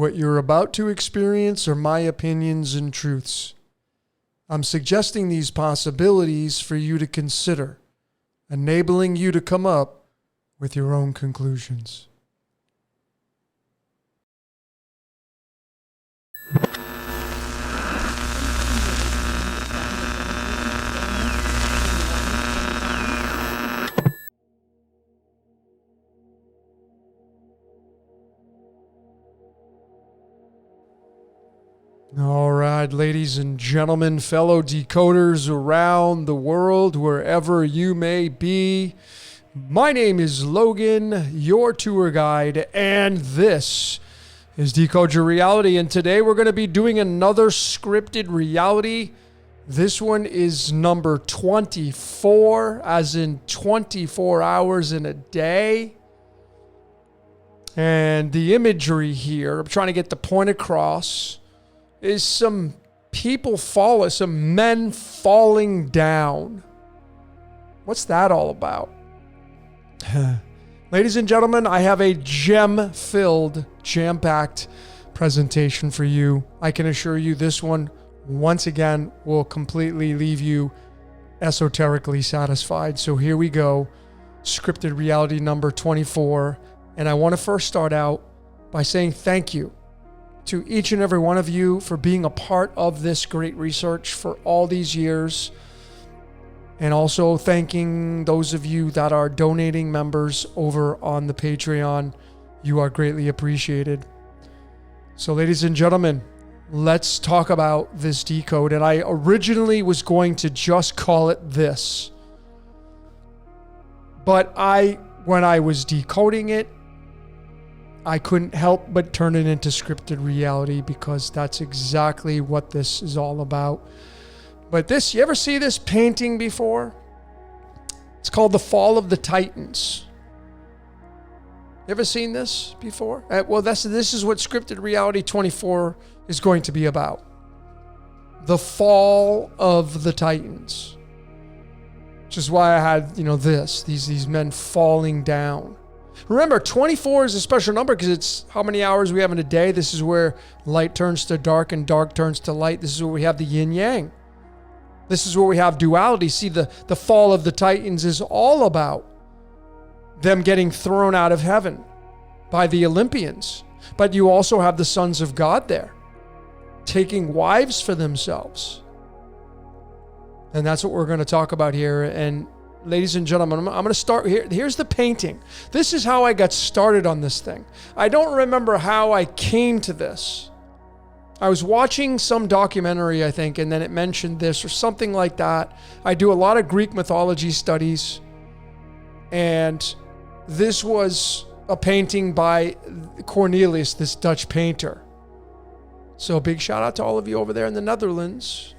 What you're about to experience are my opinions and truths. I'm suggesting these possibilities for you to consider, enabling you to come up with your own conclusions. All right, ladies and gentlemen, fellow decoders around the world, wherever you may be. My name is Logan, your tour guide, and this is Decode Your Reality. And today we're going to be doing another scripted reality. This one is number 24, as in 24 hours in a day. And the imagery here, I'm trying to get the point across, is some men falling down. What's that all about? Ladies and gentlemen, I have a gem-filled, jam-packed presentation for you. I can assure you this one, once again, will completely leave you esoterically satisfied. So here we go. Scripted reality number 24. And I want to first start out by saying thank you to each and every one of you for being a part of this great research for all these years. And also thanking those of you that are donating members over on the Patreon. You are greatly appreciated. So ladies and gentlemen, let's talk about this decode. And I originally was going to just call it this. But when I was decoding it, I couldn't help but turn it into scripted reality because that's exactly what this is all about. But this, you ever see this painting before? It's called The Fall of the Titans. You ever seen this before? Well, this is what Scripted Reality 24 is going to be about. The Fall of the Titans. Which is why I had, these men falling down. Remember, 24 is a special number because it's how many hours we have in a day. This is where light turns to dark and dark turns to light. This is where we have the yin yang. This is where we have duality. See, the fall of the Titans is all about them getting thrown out of heaven by the Olympians. But you also have the sons of God there taking wives for themselves. And that's what we're going to talk about here. And ladies and gentlemen, I'm going to start here. Here's the painting. This is how I got started on this thing. I don't remember how I came to this. I was watching some documentary, I think, and then it mentioned this or something like that. I do a lot of Greek mythology studies, and this was a painting by Cornelius, this Dutch painter. So a big shout out to all of you over there in the Netherlands.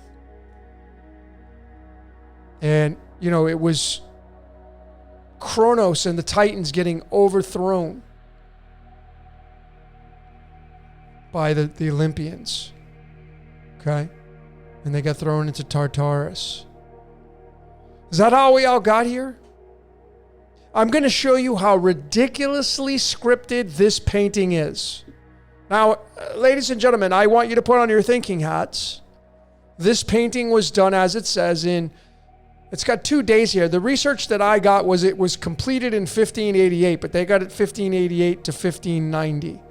And it was Kronos and the Titans getting overthrown by the Olympians. Okay? And they got thrown into Tartarus. Is that how we all got here? I'm going to show you how ridiculously scripted this painting is. Now, ladies and gentlemen, I want you to put on your thinking hats. This painting was done, as it says, it's got 2 days here. The research that I got was it was completed in 1588, but they got it 1588 to 1590.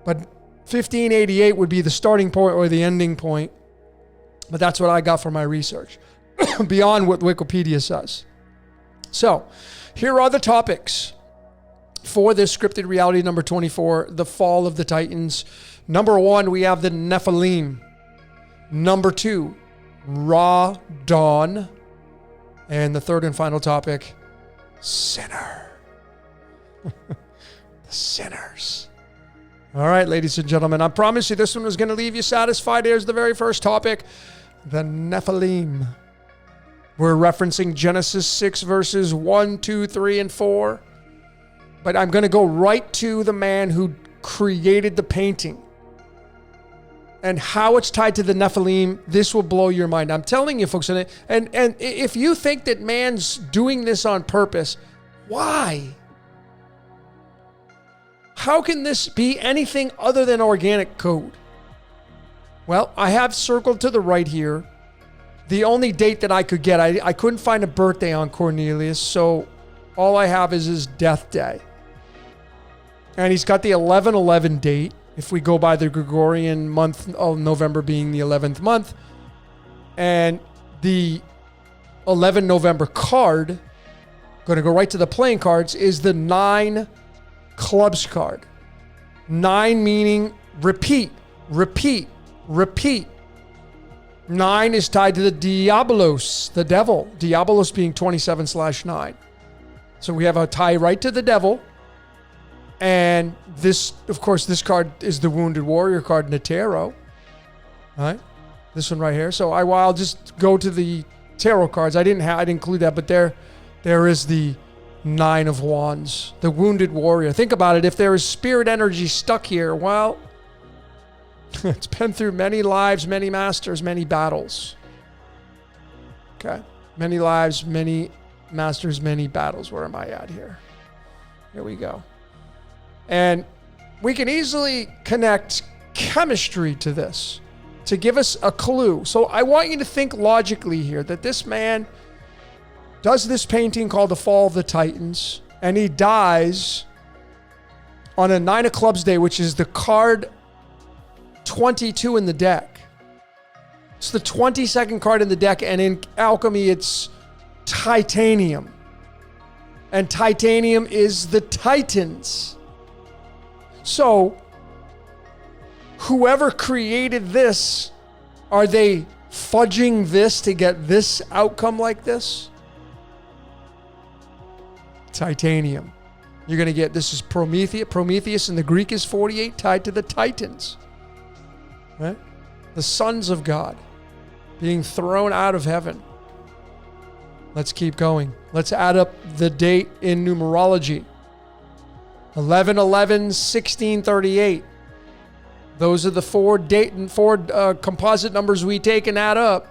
But 1588 would be the starting point or the ending point. But that's what I got from my research, beyond what Wikipedia says. So, here are the topics for this scripted reality number 24, The Fall of the Titans. Number 1, we have the Nephilim. Number 2, Ra Dawn. And the third and final topic, sinner. The sinners. All right, ladies and gentlemen, I promise you this one was going to leave you satisfied. Here's the very first topic, the Nephilim. We're referencing Genesis 6 verses 1, 2, 3, and 4. But I'm going to go right to the man who created the painting. And how it's tied to the Nephilim, this will blow your mind. I'm telling you, folks. And if you think that man's doing this on purpose, why? how can this be anything other than organic code? Well, I have circled to the right here the only date that I could get. I couldn't find a birthday on Cornelius, so all I have is his death day. And he's got the 11/11 date, if we go by the Gregorian month of November being the 11th month. And the 11 November card, going to go right to the playing cards, is the 9 clubs card. 9 meaning repeat, repeat, repeat. 9 is tied to the Diabolos, the devil. Diabolos being 27/9. So we have a tie right to the devil. And this, of course, this card is the Wounded Warrior card in the tarot. All right? This one right here. So I'll just go to the tarot cards. I didn't include that, but there is the 9 of Wands, the Wounded Warrior. Think about it. If there is spirit energy stuck here, well, it's been through many lives, many masters, many battles. Okay. Many lives, many masters, many battles. Where am I at here? Here we go. And we can easily connect chemistry to this to give us a clue. So I want you to think logically here that this man does this painting called The Fall of the Titans, and he dies on a 9 of clubs day, which is the card 22 in the deck. It's the 22nd card in the deck, and in alchemy, it's titanium. And titanium is the Titans. So, whoever created this, are they fudging this to get this outcome like this? Titanium. You're going to get, this is Prometheus. Prometheus in the Greek is 48, tied to the Titans. Right? The sons of God being thrown out of heaven. Let's keep going. Let's add up the date in numerology. 11/11/1638. Those are the four composite numbers we take and add up.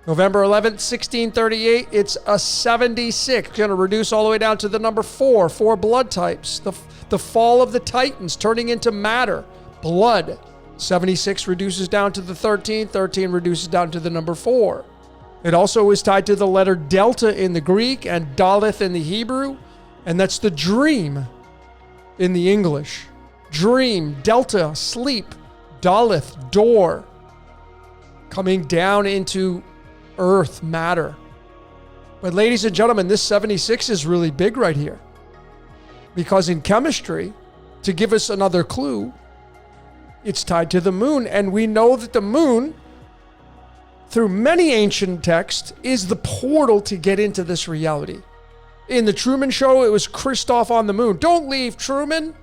November 11th, 1638, it's a 76. Going to reduce all the way down to the number 4 blood types. The fall of the Titans turning into matter, blood. 76 reduces down to the 13. 13 reduces down to the number 4. It also is tied to the letter delta in the Greek and daleth in the Hebrew, and that's the dream in the English. Dream, delta, sleep, daleth, door, coming down into earth, matter. But ladies and gentlemen, this 76 is really big right here, because in chemistry, to give us another clue, it's tied to the moon, and we know that the moon, through many ancient texts, is the portal to get into this reality. In the Truman Show, it was Christoph on the moon. Don't leave, Truman.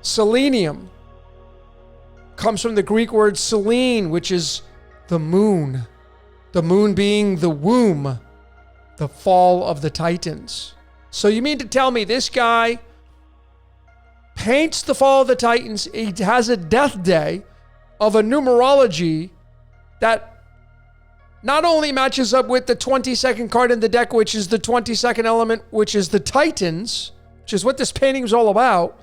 Selenium comes from the Greek word selene, which is the moon. The moon being the womb, the fall of the Titans. So you mean to tell me this guy paints the fall of the Titans, he has a death day of a numerology that not only matches up with the 22nd card in the deck, which is the 22nd element, which is the Titans, which is what this painting is all about,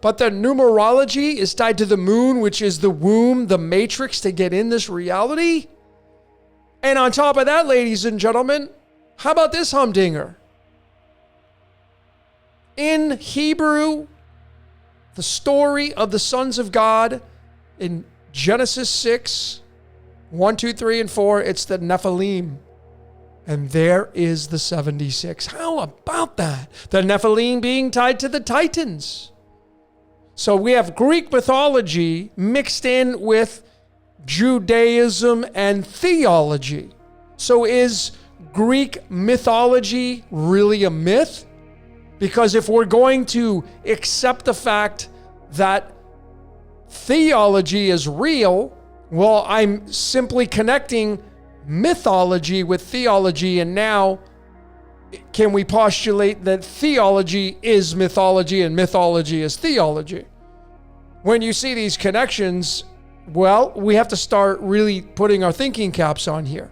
but the numerology is tied to the moon, which is the womb, the matrix to get in this reality. And on top of that, ladies and gentlemen, how about this humdinger? In Hebrew, the story of the sons of God in Genesis 6, 1, 2, 3, and 4, it's the Nephilim. And there is the 76. How about that? The Nephilim being tied to the Titans. So we have Greek mythology mixed in with Judaism and theology. So is Greek mythology really a myth? Because if we're going to accept the fact that theology is real, well, I'm simply connecting mythology with theology, and now can we postulate that theology is mythology and mythology is theology? When you see these connections, well, we have to start really putting our thinking caps on here.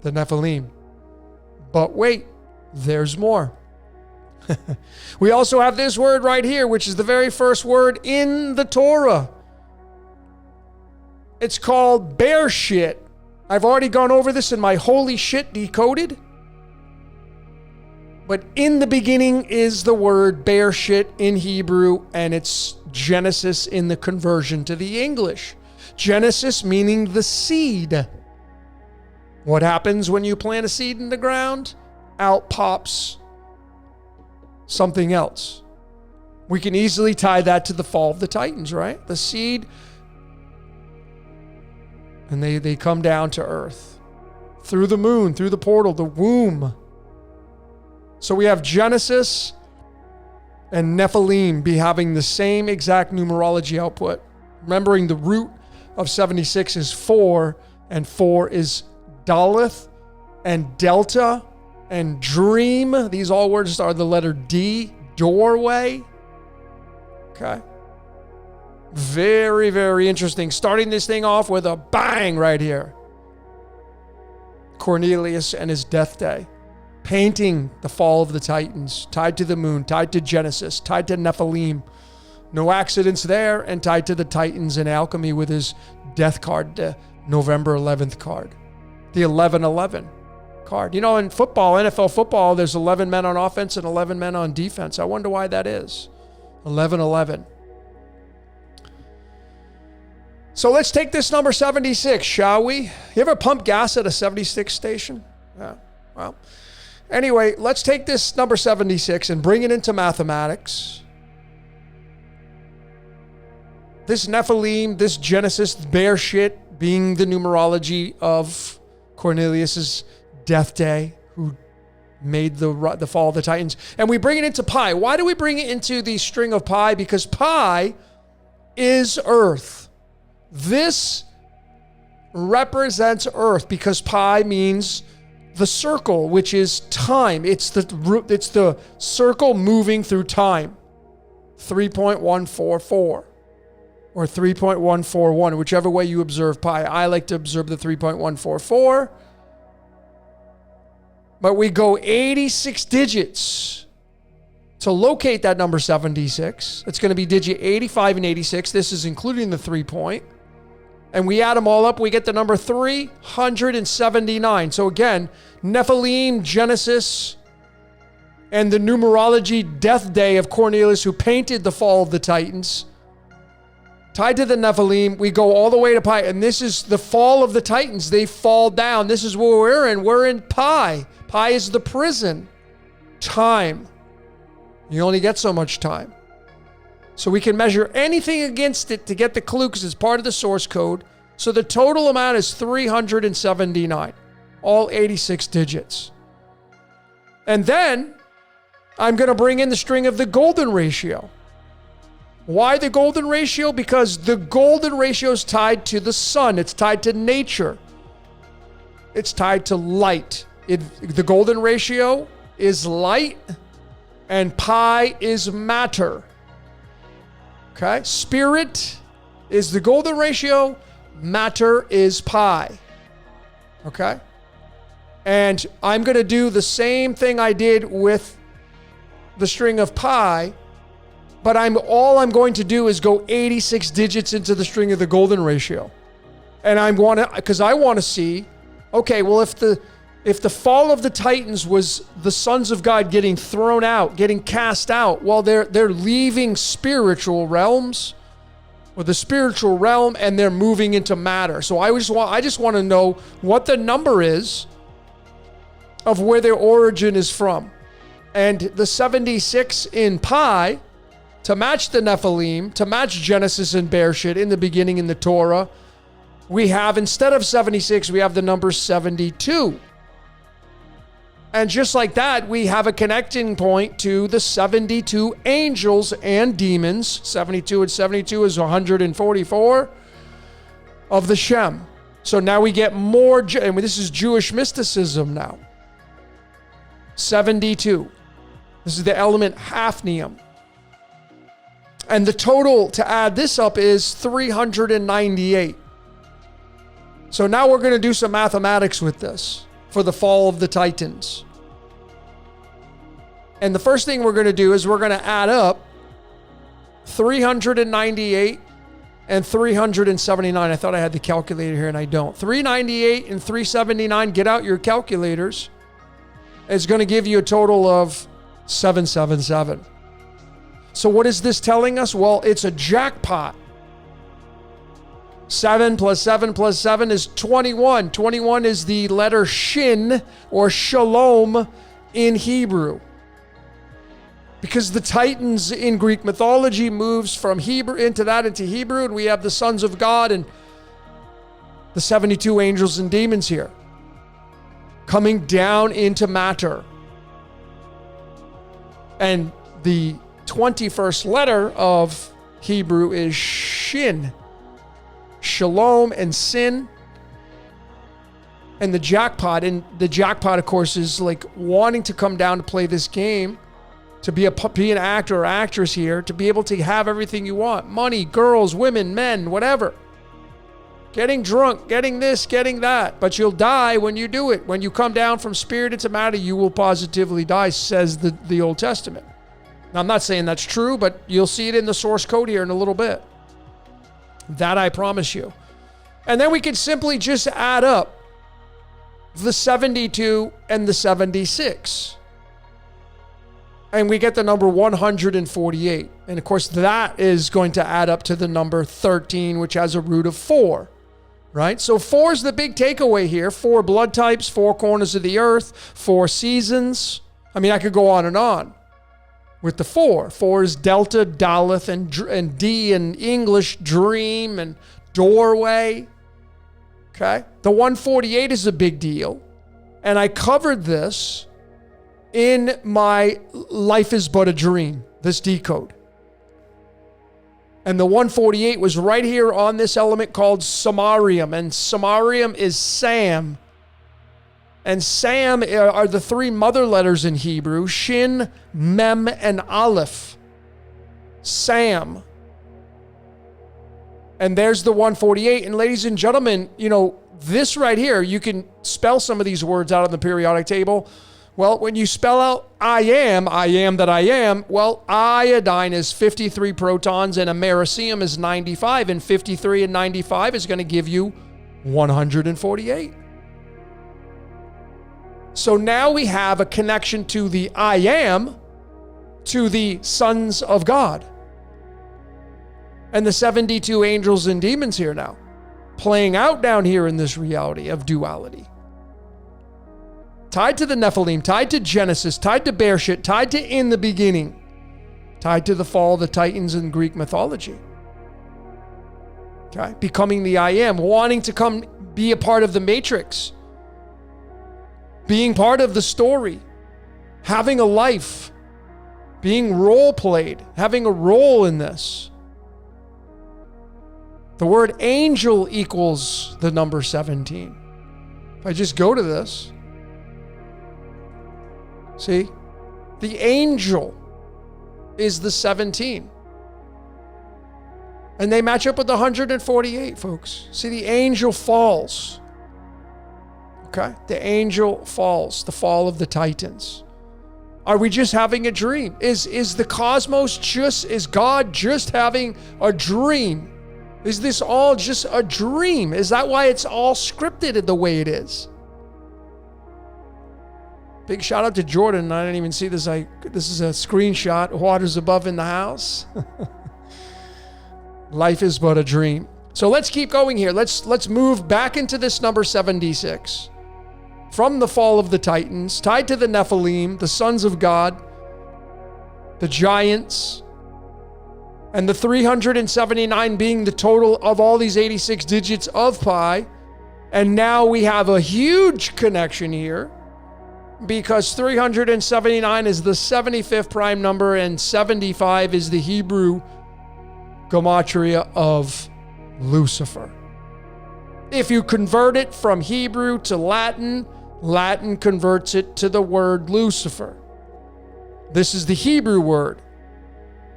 The Nephilim. But wait, there's more. We also have this word right here, which is the very first word in the Torah. It's called bear shit. I've already gone over this in my Holy Shit Decoded. But in the beginning is the word bear shit in Hebrew, and it's Genesis in the conversion to the English. Genesis meaning the seed. What happens when you plant a seed in the ground? Out pops something else. We can easily tie that to the fall of the Titans, right? The seed, and they come down to earth through the moon, through the portal, the womb. So we have Genesis and Nephilim be having the same exact numerology output. Remembering the root of 76 is 4, and 4 is Daleth and Delta and Dream. These all words are the letter D, doorway. Okay. Very, very interesting. Starting this thing off with a bang right here. Cornelius and his death day. Painting the fall of the Titans, tied to the moon, tied to Genesis, tied to Nephilim. No accidents there, and tied to the Titans in alchemy with his death card, the November 11th card. The 11-11 card. You know, in football, NFL football, there's 11 men on offense and 11 men on defense. I wonder why that is. 11-11. So let's take this number 76, shall we? You ever pump gas at a 76 station? Yeah, well. Anyway, let's take this number 76 and bring it into mathematics. This Nephilim, this Genesis bear shit being the numerology of Cornelius's death day, who made the fall of the Titans. And we bring it into pi. Why do we bring it into the string of pi? Because pi is Earth. This represents Earth because pi means the circle, which is time. It's the circle moving through time. 3.144 or 3.141, whichever way you observe pi. I like to observe the 3.144. But we go 86 digits to locate that number 76. It's going to be digit 85 and 86. This is including the 3 point. And we add them all up, we get the number 379. So again, Nephilim, Genesis, and the numerology death day of Cornelius, who painted the fall of the Titans. Tied to the Nephilim, we go all the way to pi. And this is the fall of the Titans. They fall down. This is where we're in. We're in pi. Pi is the prison. Time. You only get so much time. So we can measure anything against it to get the clue because it's part of the source code. So the total amount is 379, all 86 digits. And then I'm going to bring in the string of the golden ratio. Why the golden ratio? Because the golden ratio is tied to the sun. It's tied to nature. It's tied to light. The golden ratio is light and pi is matter. Okay, spirit is the golden ratio, matter is pi. Okay, and I'm going to do the same thing I did with the string of pi, but all I'm going to do is go 86 digits into the string of the golden ratio, and because I want to see, okay, well if the fall of the Titans was the sons of God getting thrown out, getting cast out, well, they're leaving spiritual realms, or the spiritual realm, and they're moving into matter. So I just want to know what the number is of where their origin is from. And the 76 in pi, to match the Nephilim, to match Genesis and Bereshit in the beginning in the Torah, we have, instead of 76, we have the number 72. And just like that, we have a connecting point to the 72 angels and demons. 72 and 72 is 144 of the Shem. So now we get more, and this is Jewish mysticism now. 72. This is the element hafnium. And the total to add this up is 398. So now we're going to do some mathematics with this for the fall of the Titans. And the first thing we're going to do is we're going to add up 398 and 379. I thought I had the calculator here and I don't. 398 and 379, get out your calculators. It's going to give you a total of 777. So what is this telling us? Well, it's a jackpot. 7 plus 7 plus 7 is 21. 21 is the letter Shin or Shalom in Hebrew. Because the Titans in Greek mythology moves from Hebrew into Hebrew, and we have the sons of God and the 72 angels and demons here coming down into matter. And the 21st letter of Hebrew is Shin. Shalom and Sin. And the jackpot, of course, is like wanting to come down to play this game, to be an actor or actress here, to be able to have everything you want. Money, girls, women, men, whatever. Getting drunk, getting this, getting that. But you'll die when you do it. When you come down from spirit into matter, you will positively die, says the Old Testament. Now, I'm not saying that's true, but you'll see it in the source code here in a little bit. That I promise you. And then we can simply just add up the 72 and the 76. And we get the number 148. And of course, that is going to add up to the number 13, which has a root of 4. Right? So 4 is the big takeaway here. 4 blood types, 4 corners of the earth, 4 seasons. I mean, I could go on and on with the 4. 4 is Delta, Daleth, and D in English, dream and doorway. Okay? The 148 is a big deal. And I covered this in my Life is But a Dream, this decode. And the 148 was right here on this element called Samarium. And Samarium is Sam. And Sam are the 3 mother letters in Hebrew, Shin, Mem, and Aleph. Sam. And there's the 148. And ladies and gentlemen, this right here, you can spell some of these words out on the periodic table. Well, when you spell out I am that I am, well, iodine is 53 protons and americium is 95, and 53 and 95 is going to give you 148. So now we have a connection to the I am, to the sons of God. And the 72 angels and demons here now, playing out down here in this reality of duality. Tied to the Nephilim, tied to Genesis, tied to Bereshit, tied to in the beginning, tied to the fall of the Titans in Greek mythology. Okay? Becoming the I am, wanting to come be a part of the matrix, being part of the story, having a life, being role played, having a role in this. The word angel equals the number 17. If I just go to this, see, the angel is the 17. And they match up with the 148, folks. See, the angel falls. Okay? The angel falls, the fall of the Titans. Are we just having a dream? Is the cosmos is God just having a dream? Is this all just a dream? Is that why it's all scripted the way it is? Big shout out to Jordan. I didn't even see this. This is a screenshot. Waters above in the house. Life is but a dream. So let's keep going here. Let's move back into this number 76. From the fall of the Titans, tied to the Nephilim, the sons of God, the giants, and the 379 being the total of all these 86 digits of pi. And now we have a huge connection here, because 379 is the 75th prime number and 75 is the Hebrew gematria of Lucifer. If you convert it from Hebrew to Latin, Latin converts it to the word Lucifer. This is the Hebrew word.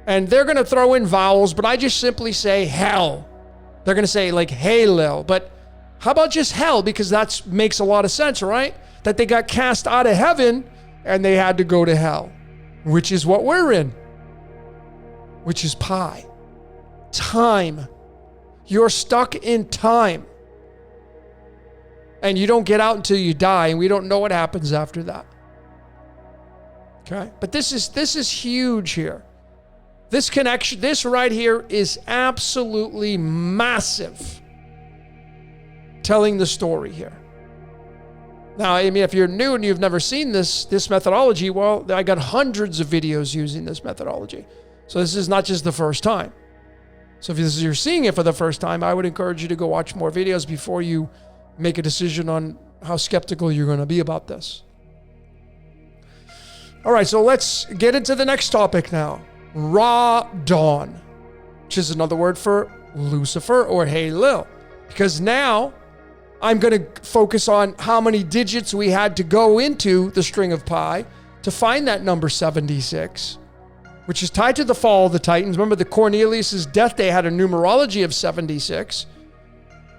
And they're going to throw in vowels, but I just simply say hell. They're going to say like Halil, but how about just hell? Because that makes a lot of sense, right? That they got cast out of heaven and they had to go to hell. which is what we're in, which is pi. Time. You're stuck in time. And you don't get out until you die, and we don't know what happens after that. Okay? But this is huge here. This connection, this right here is absolutely massive. Telling the story here. Now, I mean, if you're new and you've never seen this methodology, well, I got hundreds of videos using this methodology. So this is not just the first time. So if you're seeing it for the first time, I would encourage you to go watch more videos before you make a decision on how skeptical you're going to be about this. All right, so let's get into the next topic now. Ra Dawn, which is another word for Lucifer or Halil. Because now I'm going to focus on how many digits we had to go into the string of pi to find that number 76, which is tied to the fall of the Titans. Remember, the Cornelius' death day had a numerology of 76.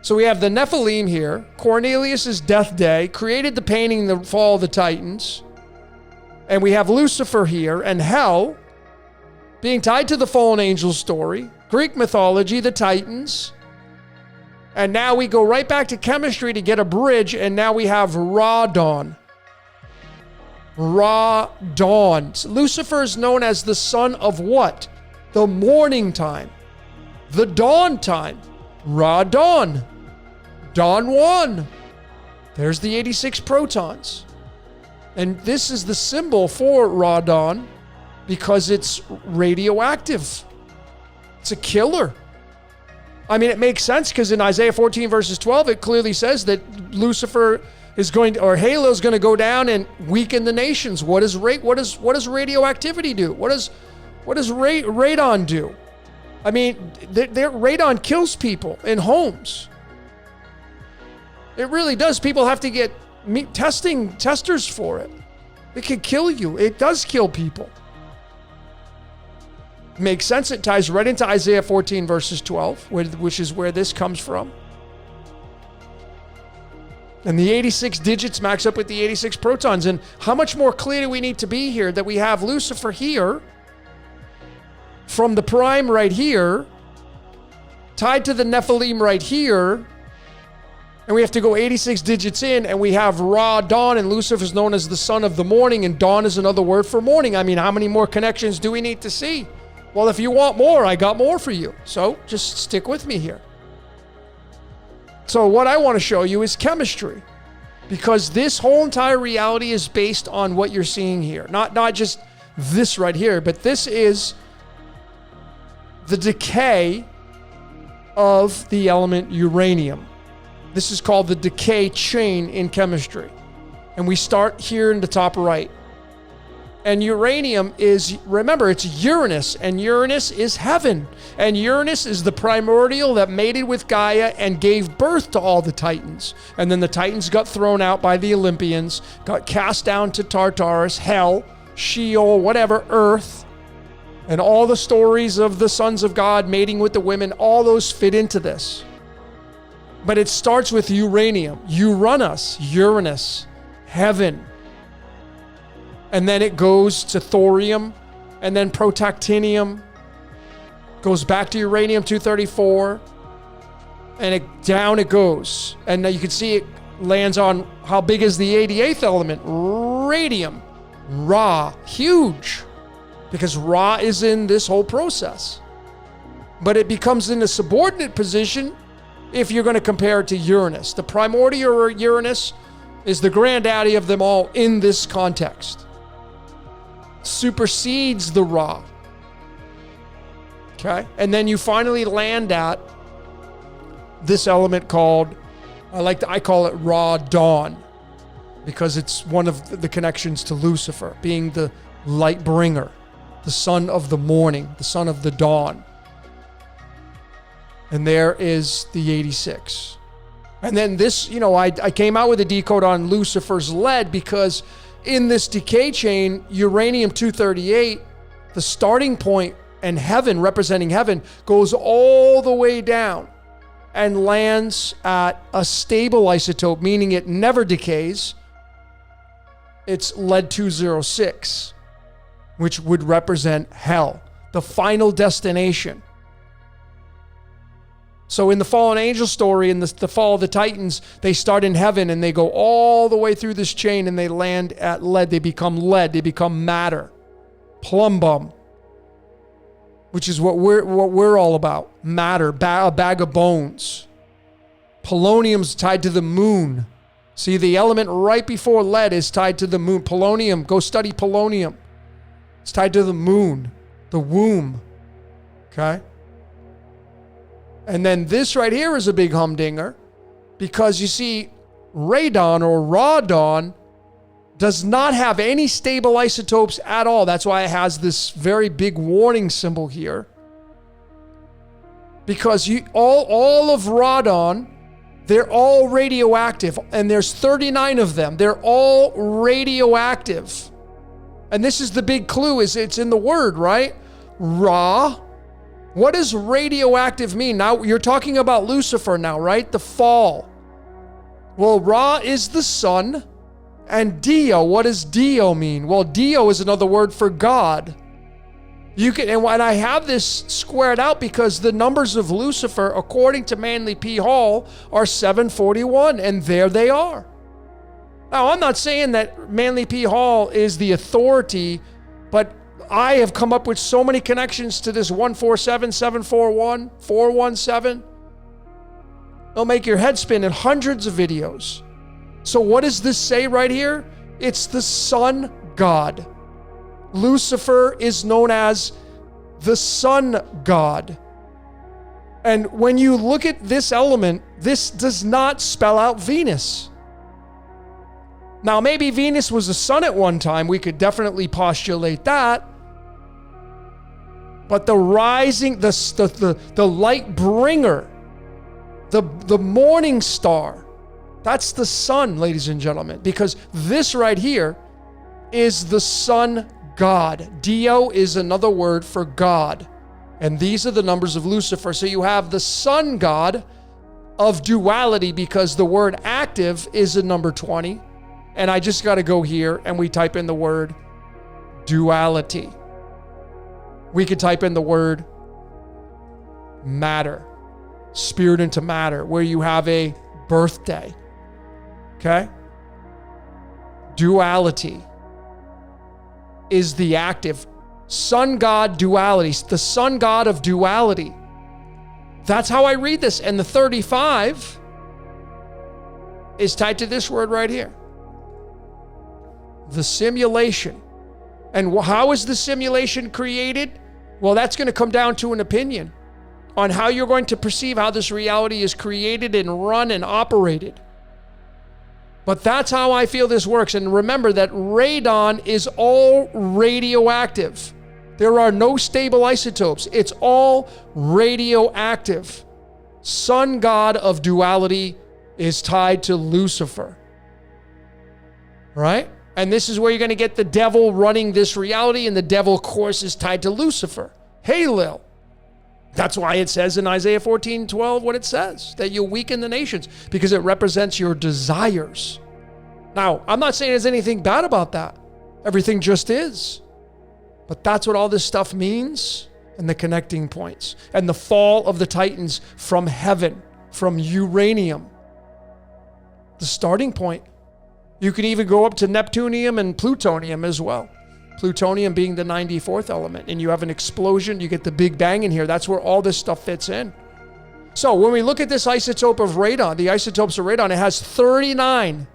So we have the Nephilim here. Cornelius' death day created the painting, the fall of the Titans. And we have Lucifer here and hell being tied to the fallen angel story. Greek mythology, the Titans. And now we go right back to chemistry to get a bridge. And now we have Ra Dawn. Ra Dawn. Lucifer is known as the son of what? The morning time. The dawn time. Ra Dawn. Dawn 1. There's the 86 protons. And this is the symbol for Ra Dawn because it's radioactive. It's a killer. I mean, it makes sense because in Isaiah 14 verses 12, it clearly says that Lucifer is going to, or Halo is going to go down and weaken the nations. What does radioactivity do? What does radon do? I mean, radon kills people in homes. It really does. People have to get testers for it. It can kill you. It does kill people. Makes sense. It ties right into Isaiah 14 verses 12, which is where this comes from. And the 86 digits max up with the 86 protons. And how much more clear do we need to be here that we have Lucifer here from the prime right here, tied to the Nephilim right here, and we have to go 86 digits in, and we have Ra Dawn, and Lucifer is known as the son of the morning, and dawn is another word for morning. I mean, how many more connections do we need to see? Well, if you want more, I got more for you. So just stick with me here. So what I want to show you is chemistry, because this whole entire reality is based on what you're seeing here. Not just this right here, but this is the decay of the element uranium. This is called the decay chain in chemistry. And we start here in the top right. And uranium is, remember, it's Uranus, and Uranus is heaven. And Uranus is the primordial that mated with Gaia and gave birth to all the Titans. And then the Titans got thrown out by the Olympians, got cast down to Tartarus, hell, Sheol, whatever, Earth. And all the stories of the sons of God mating with the women, all those fit into this. But it starts with uranium, Uranus, heaven. And then it goes to thorium, and then protactinium, goes back to uranium-234, and down it goes. And now you can see it lands on how big is the 88th element, radium, Ra, huge, because Ra is in this whole process. But it becomes in a subordinate position if you're going to compare it to Uranus. The primordial Uranus is the granddaddy of them all in this context. Supersedes the Ra. Okay? And then you finally land at this element called, I call it Ra Dawn, because it's one of the connections to Lucifer, being the light bringer, the son of the morning, the son of the dawn. And there is the 86. And then this, I came out with a decode on Lucifer's lead because in this decay chain, uranium-238, the starting point, and heaven, representing heaven, goes all the way down and lands at a stable isotope, meaning it never decays. It's lead-206. which would represent hell, the final destination. So in the fallen angel story, in the fall of the Titans, they start in heaven and they go all the way through this chain and they land at lead. They become lead. They become matter. Plumbum, which is what we're all about. Matter, a bag of bones. Polonium's tied to the moon. See, the element right before lead is tied to the moon. Polonium, go study polonium. It's tied to the moon, the womb. Okay? And then this right here is a big humdinger because you see, radon or radon does not have any stable isotopes at all. That's why it has this very big warning symbol here. Because all of radon, they're all radioactive, and there's 39 of them. They're all radioactive. And this is the big clue, is it's in the word, right? Ra. What does radioactive mean? Now, you're talking about Lucifer now, right? The fall. Well, Ra is the sun. And Dio, what does Dio mean? Well, Dio is another word for God. And I have this squared out because the numbers of Lucifer, according to Manly P. Hall, are 741, and there they are. Now, I'm not saying that Manly P. Hall is the authority, but I have come up with so many connections to this 147, 741, 417. They'll make your head spin in hundreds of videos. So what does this say right here? It's the sun god. Lucifer is known as the sun god. And when you look at this element, this does not spell out Venus. Now, maybe Venus was a sun at one time. We could definitely postulate that. But the rising, the light bringer, the morning star, that's the sun, ladies and gentlemen, because this right here is the sun god. Dio is another word for God. And these are the numbers of Lucifer. So you have the sun god of duality because the word active is a number 20. And I just got to go here and we type in the word duality. We could type in the word matter, spirit into matter, where you have a birthday. Okay? Duality is the active. Sun god duality, the sun god of duality. That's how I read this. And the 35 is tied to this word right here. The simulation. And how is the simulation created? Well, that's going to come down to an opinion on how you're going to perceive how this reality is created and run and operated. But that's how I feel this works. And remember that radon is all radioactive. There are no stable isotopes. It's all radioactive. Sun god of duality is tied to Lucifer. Right? And this is where you're going to get the devil running this reality, and the devil, of course, is tied to Lucifer. Halil. That's why it says in Isaiah 14:12 what it says, that you'll weaken the nations, because it represents your desires. Now, I'm not saying there's anything bad about that. Everything just is. But that's what all this stuff means, and the connecting points. And the fall of the Titans from heaven, from uranium. The starting point. You can even go up to Neptunium and Plutonium as well. Plutonium being the 94th element. And you have an explosion, you get the Big Bang in here. That's where all this stuff fits in. So when we look at this isotope of radon, the isotopes of radon, it has 39.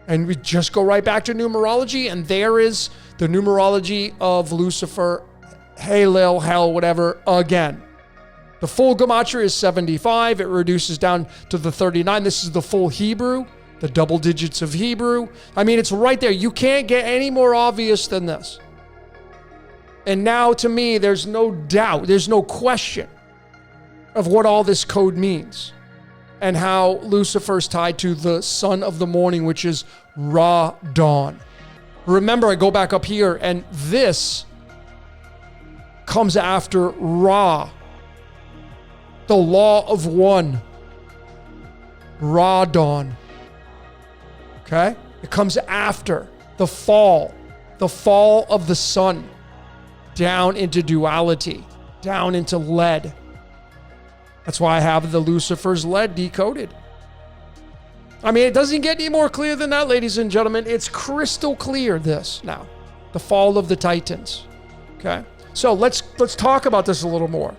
And we just go right back to numerology, and there is the numerology of Lucifer, Halil, hell, whatever, again. The full gematria is 75. It reduces down to the 39. This is the full Hebrew. The double digits of Hebrew. I mean, it's right there. You can't get any more obvious than this. And now, to me, there's no doubt, there's no question of what all this code means and how Lucifer's tied to the son of the morning, which is Ra dawn. Remember, I go back up here, and this comes after Ra, the law of one. Ra dawn. Okay? It comes after the fall of the sun. down into duality, down into lead. That's why I have the Lucifer's lead decoded. I mean, it doesn't get any more clear than that, ladies and gentlemen. It's crystal clear, this now. The fall of the Titans. Okay? So let's talk about this a little more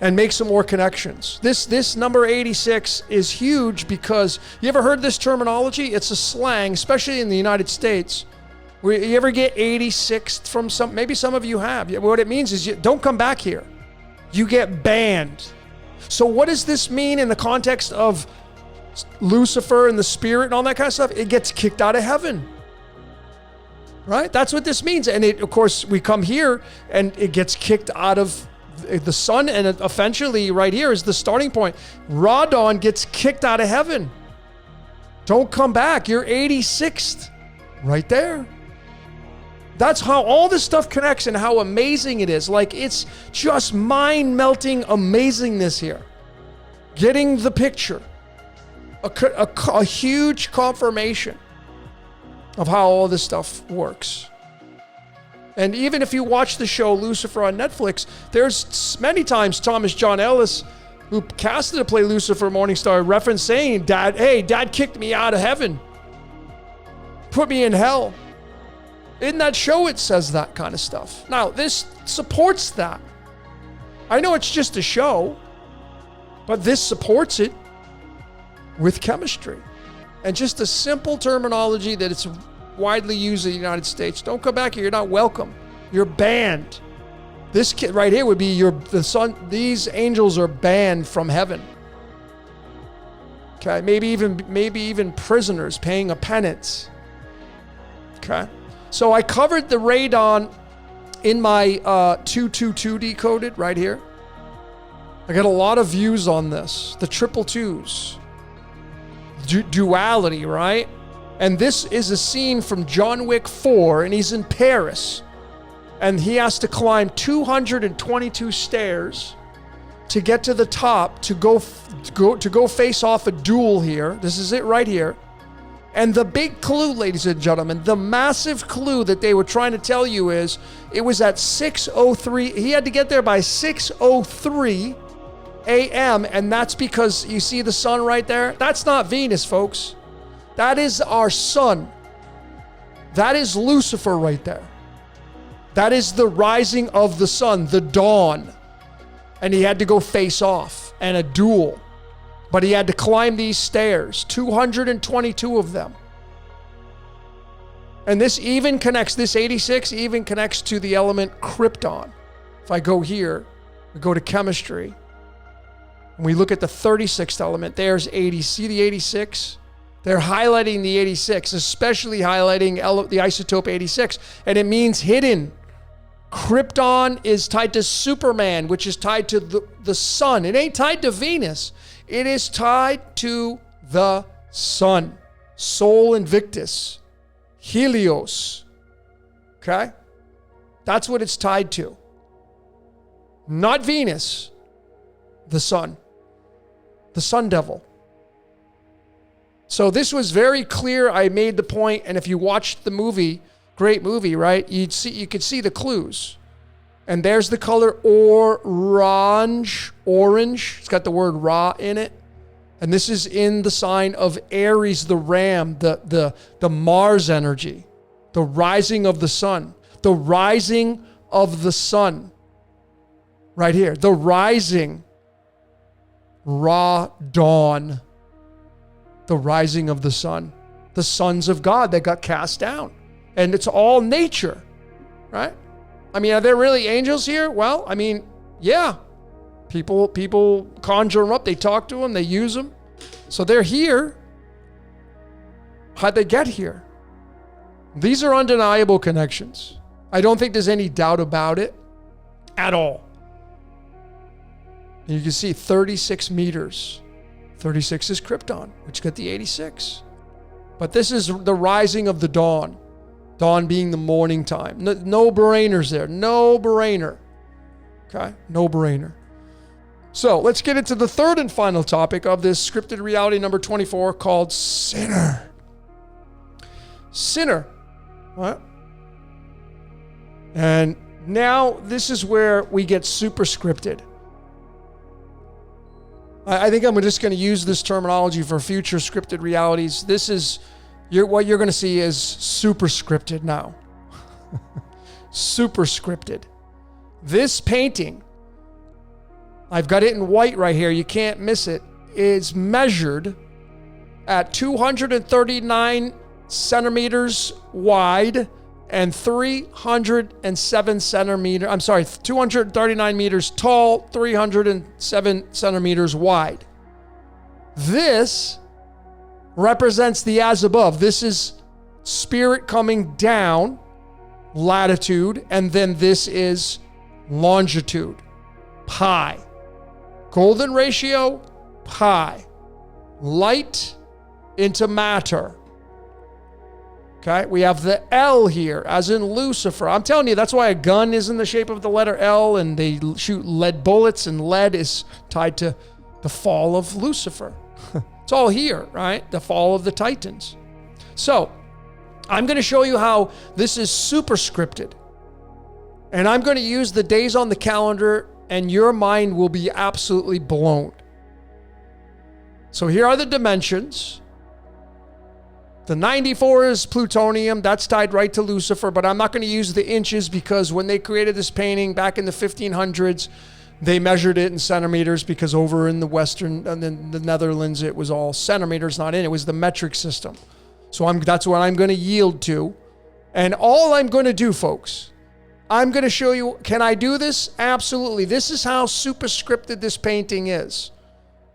and make some more connections. This number 86 is huge because, you ever heard this terminology? It's a slang, especially in the United States. You ever get 86th from some? Maybe some of you have. What it means is, don't come back here. You get banned. So what does this mean in the context of Lucifer and the spirit and all that kind of stuff? It gets kicked out of heaven. Right? That's what this means. And of course, we come here and it gets kicked out of the sun, and eventually right here is the starting point. Radon gets kicked out of heaven. Don't come back. You're 86th. Right there. That's how all this stuff connects and how amazing it is. Like, it's just mind-melting amazingness here. Getting the picture. A huge confirmation of how all this stuff works. And even if you watch the show Lucifer on Netflix, there's many times Thomas John Ellis, who casted to play Lucifer Morningstar, reference saying, Dad kicked me out of heaven. Put me in hell. In that show, it says that kind of stuff. Now, this supports that. I know it's just a show, but this supports it with chemistry. And just a simple terminology that it's widely used in the United States. Don't come back here. You're not welcome. You're banned. This kid right here would be the son. These angels are banned from heaven. Okay, maybe even prisoners paying a penance. Okay, so I covered the radon in my 222 decoded right here. I got a lot of views on this. The triple twos. Duality, right? And this is a scene from John Wick 4, and he's in Paris. And he has to climb 222 stairs to get to the top to go face off a duel here. This is it right here. And the big clue, ladies and gentlemen, the massive clue that they were trying to tell you is, it was at 6:03. He had to get there by 6:03 a.m. And that's because you see the sun right there? That's not Venus, folks. That is our sun. That is Lucifer right there. That is the rising of the sun, the dawn. And he had to go face off and a duel. But he had to climb these stairs, 222 of them. And this 86 even connects to the element krypton. If I go here, we go to chemistry, and we look at the 36th element, there's 80. See the 86? They're highlighting the 86, especially highlighting the isotope 86, and it means hidden. Krypton is tied to Superman, which is tied to the sun. It ain't tied to Venus. It is tied to the sun. Sol Invictus. Helios. Okay? That's what it's tied to. Not Venus. The sun. The sun devil. So this was very clear. I made the point, and if you watched the movie, great movie, right? You could see the clues. And there's the color orange. It's got the word Ra in it. And this is in the sign of Aries, the ram, the Mars energy, the rising of the sun, the rising of the sun. Right here, the rising, Ra, dawn, the rising of the sun, the sons of God that got cast down. And it's all nature, right? I mean, are there really angels here? Well, I mean, yeah. People conjure them up. They talk to them. They use them. So they're here. How'd they get here? These are undeniable connections. I don't think there's any doubt about it at all. And you can see 36 meters. 36 is Krypton, which got the 86. But this is the rising of the dawn. Dawn being the morning time. No brainers there. No brainer. Okay? No brainer. So let's get into the third and final topic of this scripted reality number 24 called Sinner. Sinner. What? And Now, this is where we get superscripted. I think I'm just going to use this terminology for future scripted realities. This is what you're going to see is superscripted now. Superscripted. This painting, I've got it in white right here. You can't miss it. Is measured at 239 centimeters wide and 307 centimeters. I'm sorry, 239 meters tall, 307 centimeters wide. This represents the as above. This is spirit coming down, latitude, and then this is longitude, pi. Golden ratio, pi. Light into matter. Okay, we have the L here, as in Lucifer. I'm telling you, that's why a gun is in the shape of the letter L, and they shoot lead bullets, and lead is tied to the fall of Lucifer. It's all here, right? The fall of the Titans. So, I'm going to show you how this is superscripted. And I'm going to use the days on the calendar, and your mind will be absolutely blown. So here are the dimensions. The 94 is plutonium. That's tied right to Lucifer, but I'm not going to use the inches because when they created this painting back in the 1500s, they measured it in centimeters because over in the Western and then the Netherlands, it was all centimeters, not in. It was the metric system. So that's what I'm going to yield to. And all I'm going to do, folks, I'm going to show you, can I do this? Absolutely. This is how superscripted this painting is.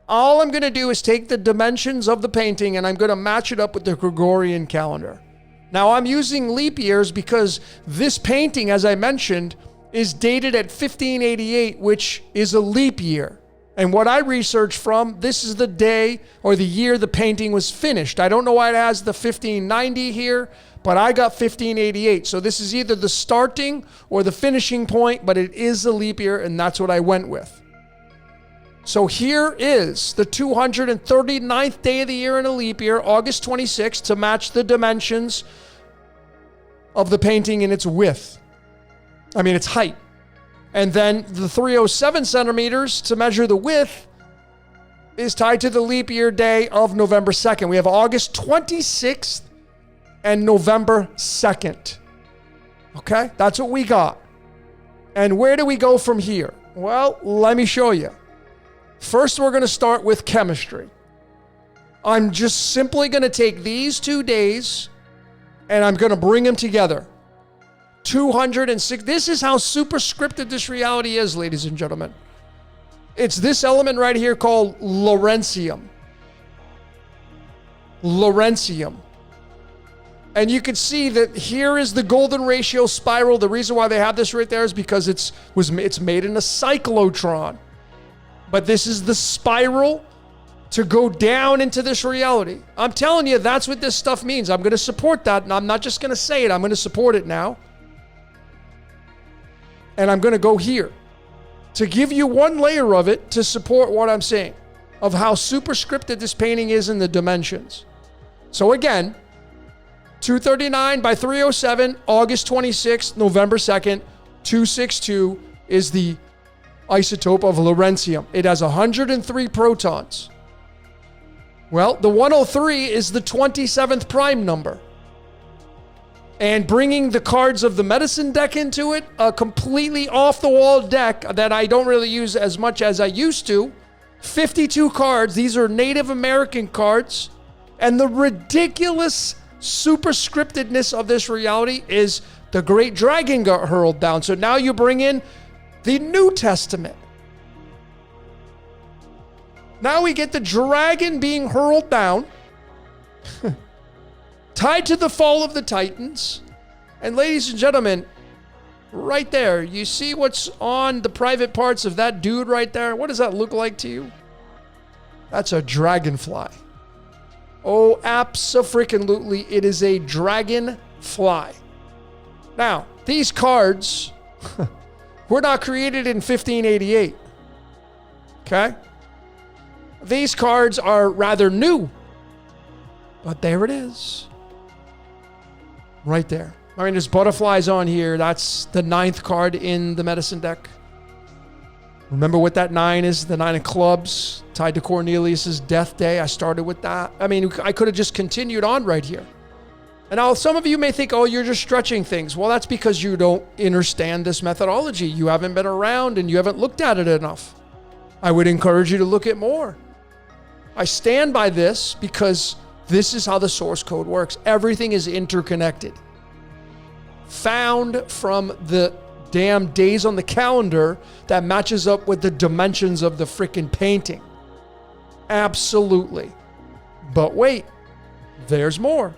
All I'm going to do is take the dimensions of the painting and I'm going to match it up with the Gregorian calendar. Now, I'm using leap years because this painting, as I mentioned, is dated at 1588, which is a leap year. And what I researched from, this is the day or the year the painting was finished. I don't know why it has the 1590 here, but I got 1588. So this is either the starting or the finishing point, but it is a leap year, and that's what I went with. So here is the 239th day of the year in a leap year, August 26th, to match the dimensions of the painting in its width. Its height. And then the 307 centimeters to measure the width is tied to the leap year day of November 2nd. We have August 26th and November 2nd. Okay? That's what we got. And where do we go from here? Well, let me show you. First, we're going to start with chemistry. I'm just simply going to take these 2 days and I'm going to bring them together. 206. This is how superscripted this reality is, ladies and gentlemen. It's this element right here called Lawrencium. Lawrencium. And you can see that here is the golden ratio spiral. The reason why they have this right there is because it's made in a cyclotron. But this is the spiral to go down into this reality. I'm telling you, that's what this stuff means. I'm going to support that, and I'm not just going to say it. I'm going to support it now. And I'm going to go here to give you one layer of it to support what I'm saying, of how superscripted this painting is in the dimensions. So again, 239 by 307, August 26th, November 2nd, 262 is the isotope of Lawrencium. It has 103 protons. Well, the 103 is the 27th prime number. And bringing the cards of the medicine deck into it, a completely off-the-wall deck that I don't really use as much as I used to. 52 cards. These are Native American cards. And the ridiculous superscriptedness of this reality is the great dragon got hurled down. So now you bring in the New Testament. Now we get the dragon being hurled down, tied to the fall of the Titans. And ladies and gentlemen, right there, you see what's on the private parts of that dude right there? What does that look like to you? That's a dragonfly. Oh, abso-freaking-lutely, it is a dragonfly. Now, these cards were not created in 1588. Okay? These cards are rather new. But there it is. Right there. I mean, there's butterflies on here. That's the 9th card in the medicine deck. Remember what that 9 is? The 9 of clubs tied to Cornelius's death day. I started with that. I mean, I could have just continued on right here. And now some of you may think, oh, you're just stretching things. Well, that's because you don't understand this methodology. You haven't been around and you haven't looked at it enough. I would encourage you to look at more. I stand by this because this is how the source code works. Everything is interconnected. Found from the damn days on the calendar that matches up with the dimensions of the freaking painting. Absolutely. But wait, there's more.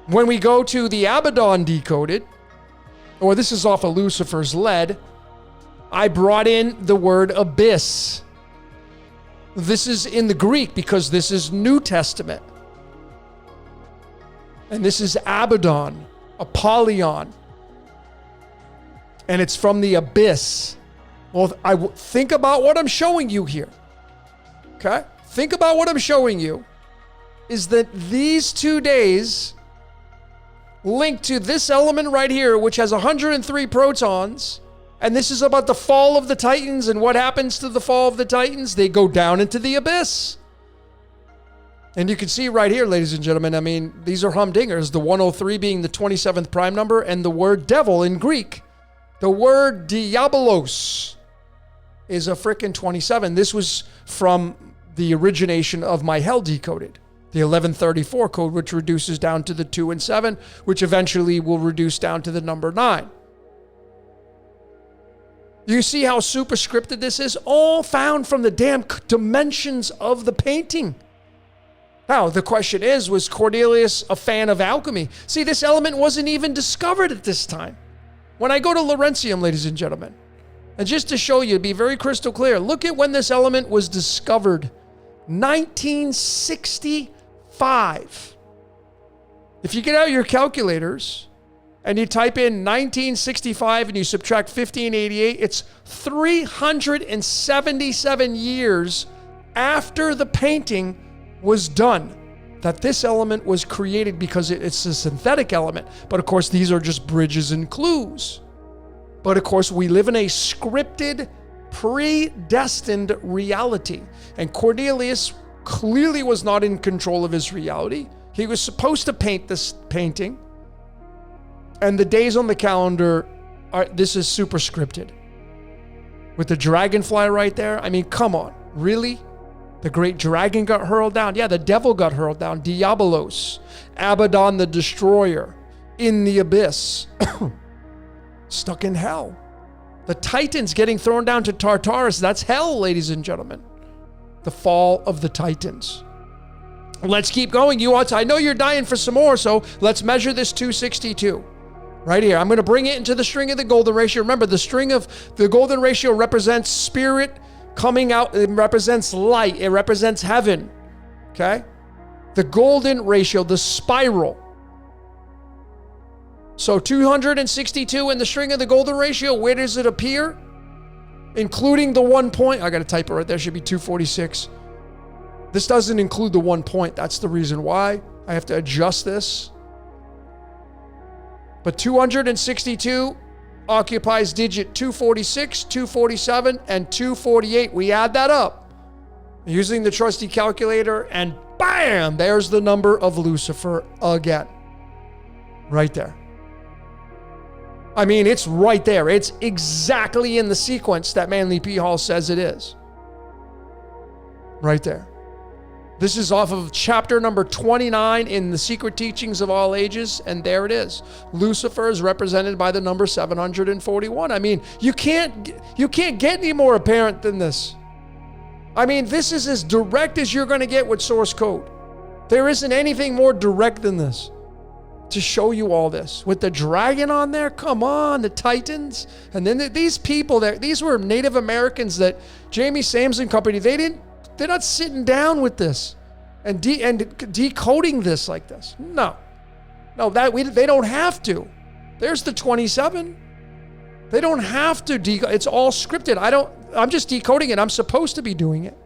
When we go to the Abaddon Decoded, or this is off of Lucifer's Lead, I brought in the word abyss. This is in the Greek because this is New Testament. And this is Abaddon, Apollyon. And it's from the abyss. Well, think about what I'm showing you here. Okay? Think about what I'm showing you is that these 2 days link to this element right here, which has 103 protons. And this is about the fall of the Titans. And what happens to the fall of the Titans? They go down into the abyss. And you can see right here, ladies and gentlemen, I mean, these are humdingers. The 103 being the 27th prime number and the word devil in Greek. The word diabolos is a frickin' 27. This was from the origination of my Hell Decoded. The 1134 code, which reduces down to the 2 and 7, which eventually will reduce down to the number 9. You see how superscripted this is? All found from the damn dimensions of the painting. Now, the question is, was Cornelius a fan of alchemy? See, this element wasn't even discovered at this time. When I go to Laurentium, ladies and gentlemen, and just to show you, be very crystal clear, look at when this element was discovered. 1965. If you get out your calculators and you type in 1965 and you subtract 1588, it's 377 years after the painting was done that this element was created, because it's a synthetic element. But of course, these are just bridges and clues. But of course, we live in a scripted, predestined reality. And Cornelius clearly was not in control of his reality. He was supposed to paint this painting. And the days on the calendar this is super scripted. With the dragonfly right there. I mean, come on. Really? The great dragon got hurled down. Yeah, the devil got hurled down. Diabolos. Abaddon the destroyer. In the abyss. Stuck in hell. The Titans getting thrown down to Tartarus. That's hell, ladies and gentlemen. The fall of the Titans. Let's keep going. I know you're dying for some more, so let's measure this 262. Right here. I'm going to bring it into the string of the golden ratio. Remember, the string of the golden ratio represents spirit coming out. It represents light. It represents heaven. Okay? The golden ratio, the spiral. So 262 in the string of the golden ratio, where does it appear? Including the 1 point. I got to type it right there. Should be 246. This doesn't include the 1 point. That's the reason why I have to adjust this. But 262 occupies digit 246, 247, and 248. We add that up using the trusty calculator, and bam, there's the number of Lucifer again. Right there. I mean, it's right there. It's exactly in the sequence that Manly P. Hall says it is. Right there. This is off of chapter number 29 in the Secret Teachings of All Ages, and there it is. Lucifer is represented by the number 741. I mean, you can't get any more apparent than this. I mean, this is as direct as you're going to get with source code. There isn't anything more direct than this to show you all this. With the dragon on there, come on, the Titans. And then these people, these were Native Americans that Jamie Sams and company, they're not sitting down with this and decoding this like this. No, they don't have to. There's the 27. They don't have to decode. It's all scripted. I'm just decoding it. I'm supposed to be doing it.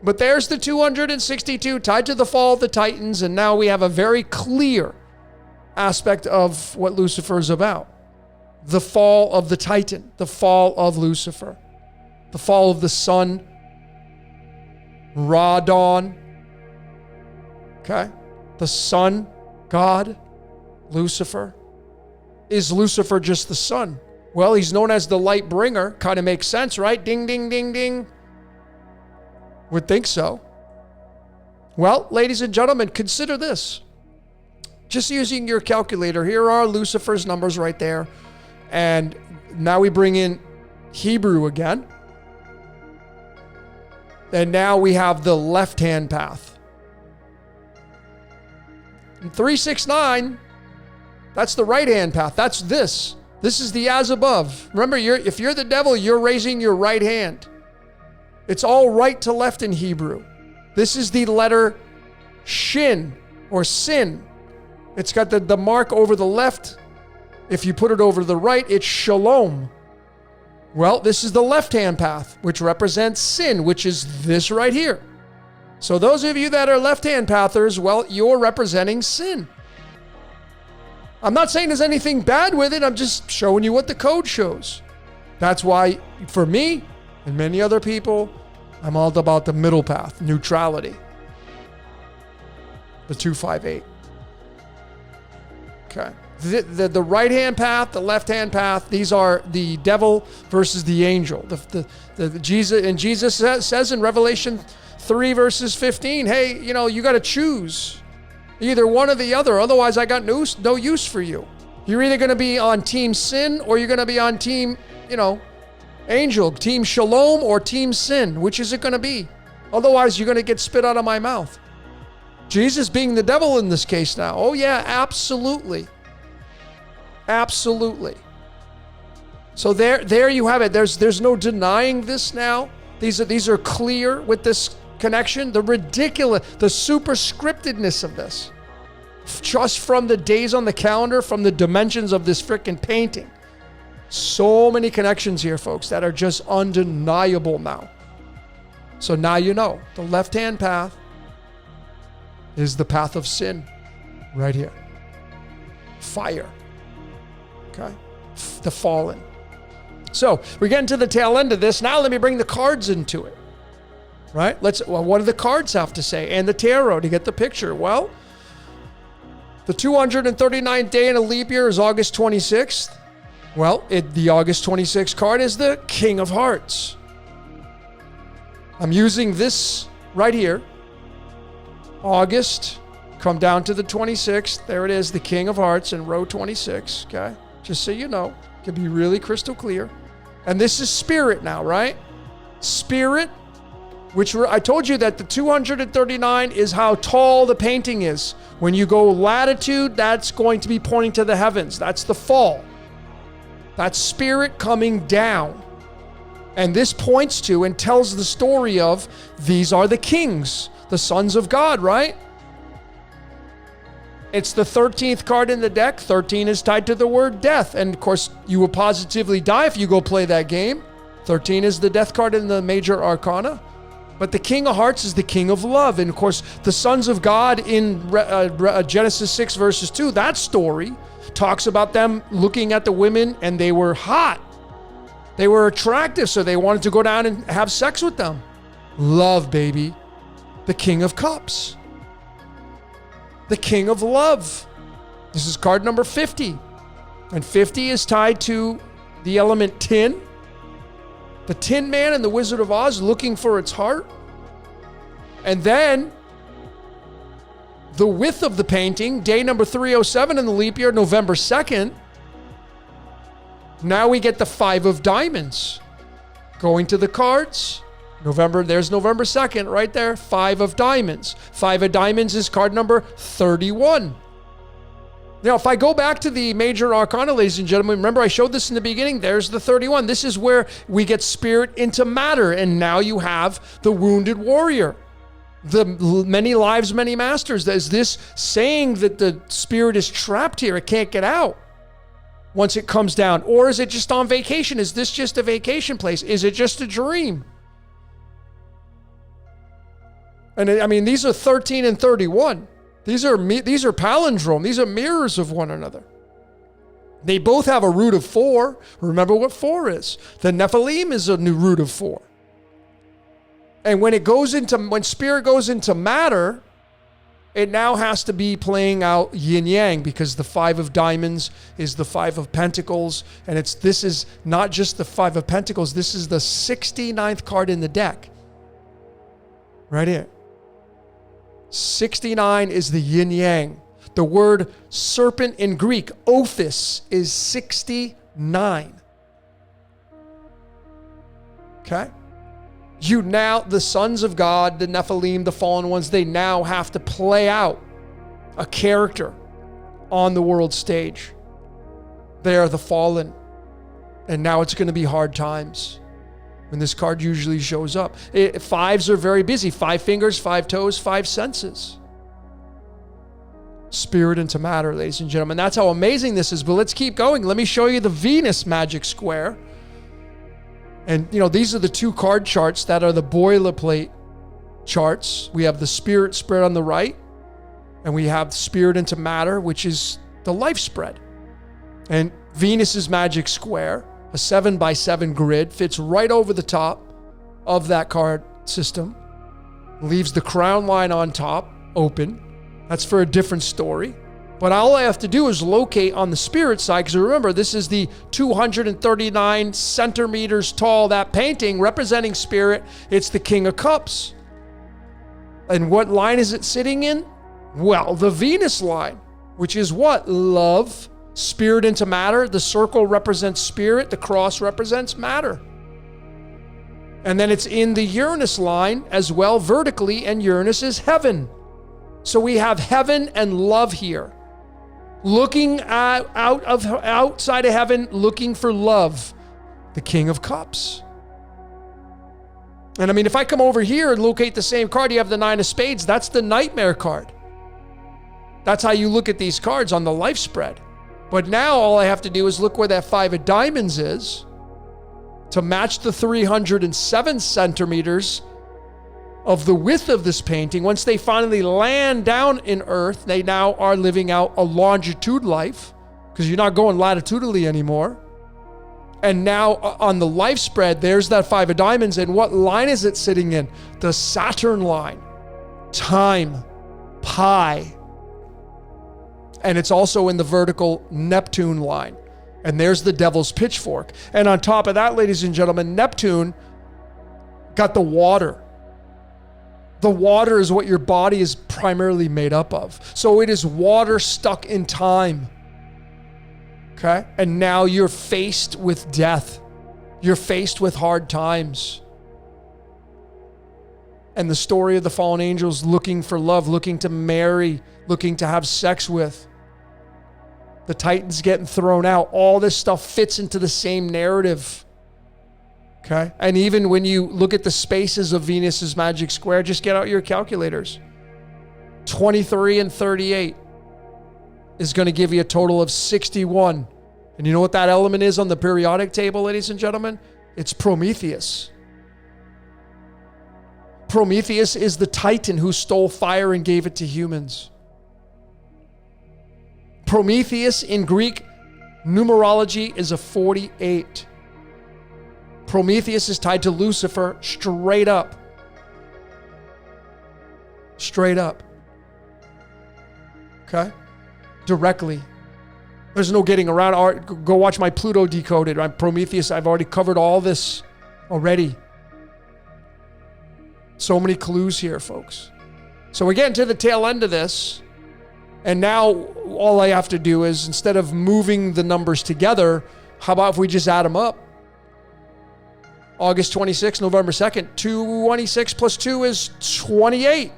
But there's the 262 tied to the fall of the Titans, and now we have a very clear aspect of what Lucifer is about. The fall of the Titan, the fall of Lucifer, the fall of the sun, Ra-Dawn. Okay? The sun, God, Lucifer. Is Lucifer just the sun? Well, he's known as the light bringer. Kind of makes sense, right? Ding, ding, ding, ding. Would think so. Well, ladies and gentlemen, consider this. Just using your calculator, here are Lucifer's numbers right there. And now we bring in Hebrew again. And now we have the left-hand path. And 369, that's the right-hand path. That's this. This is the as above. Remember, if you're the devil, you're raising your right hand. It's all right to left in Hebrew. This is the letter shin or sin. It's got the mark over the left. If you put it over to the right, it's shalom. Well, this is the left-hand path, which represents sin, which is this right here. So those of you that are left-hand pathers, well, you're representing sin. I'm not saying there's anything bad with it. I'm just showing you what the code shows. That's why, for me and many other people, I'm all about the middle path, neutrality. The 258. Okay. The right-hand path, the left-hand path, these are the devil versus the angel. Jesus says in Revelation 3 verses 15, hey, you got to choose either one or the other. Otherwise, I got no use for you. You're either going to be on team sin or you're going to be on team, angel, team shalom or team sin. Which is it going to be? Otherwise, you're going to get spit out of my mouth. Jesus being the devil in this case now. Oh yeah, absolutely. Absolutely. So there you have it. There's no denying this now. These are clear with this connection. The superscriptedness of this. Just from the days on the calendar, from the dimensions of this freaking painting. So many connections here, folks, that are just undeniable now. So now you know. The left-hand path is the path of sin. Right here. Fire. Okay? The fallen. So we're getting to the tail end of this. Now let me bring the cards into it. Right? What do the cards have to say? And the tarot to get the picture. Well, the 239th day in a leap year is August 26th. Well, the August 26th card is the King of Hearts. I'm using this right here. August, come down to the 26th. There it is, the King of Hearts in row 26. Okay? Just so you know. It can be really crystal clear. And this is spirit now, right? Spirit, which I told you that the 239 is how tall the painting is. When you go latitude, that's going to be pointing to the heavens. That's the fall. That's spirit coming down. And this points to and tells the story of these are the kings, the sons of God, right? It's the 13th card in the deck. 13 is tied to the word death. And of course, you will positively die if you go play that game. 13 is the death card in the major arcana. But the King of Hearts is the King of Love. And of course, the sons of God in Genesis 6 verses 2, that story talks about them looking at the women and they were hot. They were attractive, so they wanted to go down and have sex with them. Love, baby. The King of Cups. The King of Love. This is card number 50. And 50 is tied to the element tin. The Tin Man and the Wizard of Oz looking for its heart. And then the width of the painting, day number 307 in the leap year, November 2nd. Now we get the 5 of diamonds. Going to the cards. There's November 2nd right there. 5 of diamonds. 5 of diamonds is card number 31. Now, if I go back to the major arcana, ladies and gentlemen, remember I showed this in the beginning. There's the 31. This is where we get spirit into matter. And now you have the wounded warrior. The many lives, many masters. Is this saying that the spirit is trapped here? It can't get out once it comes down? Or is it just on vacation? Is this just a vacation place? Is it just a dream? And I mean, these are 13 and 31. These are palindrome. These are mirrors of one another. They both have a root of 4. Remember what 4 is. The Nephilim is a new root of 4. And when spirit goes into matter, it now has to be playing out yin yang, because the 5 of diamonds is the 5 of pentacles. And this is not just the 5 of pentacles. This is the 69th card in the deck. Right here. 69 is the yin yang. The word serpent in Greek, ophis, is 69. Okay? The sons of God, the Nephilim, the fallen ones, they now have to play out a character on the world stage. They are the fallen. And now it's going to be hard times when this card usually shows up. 5s are very busy. 5 fingers, 5 toes, 5 senses. Spirit into matter, ladies and gentlemen. That's how amazing this is. But let's keep going. Let me show you the Venus magic square. And, these are the 2 card charts that are the boilerplate charts. We have the spirit spread on the right, and we have spirit into matter, which is the life spread. And Venus's magic square, a 7x7 grid, fits right over the top of that card system, leaves the crown line on top open. That's for a different story. But all I have to do is locate on the spirit side, because remember, this is the 239 centimeters tall, that painting representing spirit. It's the King of Cups. And what line is it sitting in? Well, the Venus line, which is what? Love, spirit into matter. The circle represents spirit. The cross represents matter. And then it's in the Uranus line as well, vertically, and Uranus is heaven. So we have heaven and love here. Looking outside of heaven, looking for love, the King of Cups. And I mean, if I come over here and locate the same card, you have the 9 of Spades. That's the nightmare card. That's how you look at these cards on the life spread. But now all I have to do is look where that 5 of diamonds is to match the 307 centimeters of the width of this painting. Once they finally land down in Earth, they now are living out a longitude life, because you're not going latitudinally anymore. And now on the life spread, there's that 5 of diamonds. And what line is it sitting in? The Saturn line. Time. Pi. And it's also in the vertical Neptune line. And there's the devil's pitchfork. And on top of that, ladies and gentlemen, Neptune got the water. The water is what your body is primarily made up of. So it is water stuck in time. Okay? And now you're faced with death. You're faced with hard times. And the story of the fallen angels looking for love, looking to marry, looking to have sex with. The Titans getting thrown out. All this stuff fits into the same narrative. Okay? And even when you look at the spaces of Venus's magic square, just get out your calculators. 23 and 38 is going to give you a total of 61. And you know what that element is on the periodic table, ladies and gentlemen? It's Prometheus. Prometheus is the Titan who stole fire and gave it to humans. Prometheus in Greek numerology is a 48. Prometheus is tied to Lucifer straight up. Straight up. Okay? Directly. There's no getting around. Go watch my Pluto Decoded. Prometheus, I've already covered all this already. So many clues here, folks. So we're getting to the tail end of this. And now all I have to do is, instead of moving the numbers together, how about if we just add them up? August 26th, November 2nd, 26 plus 2 is 28.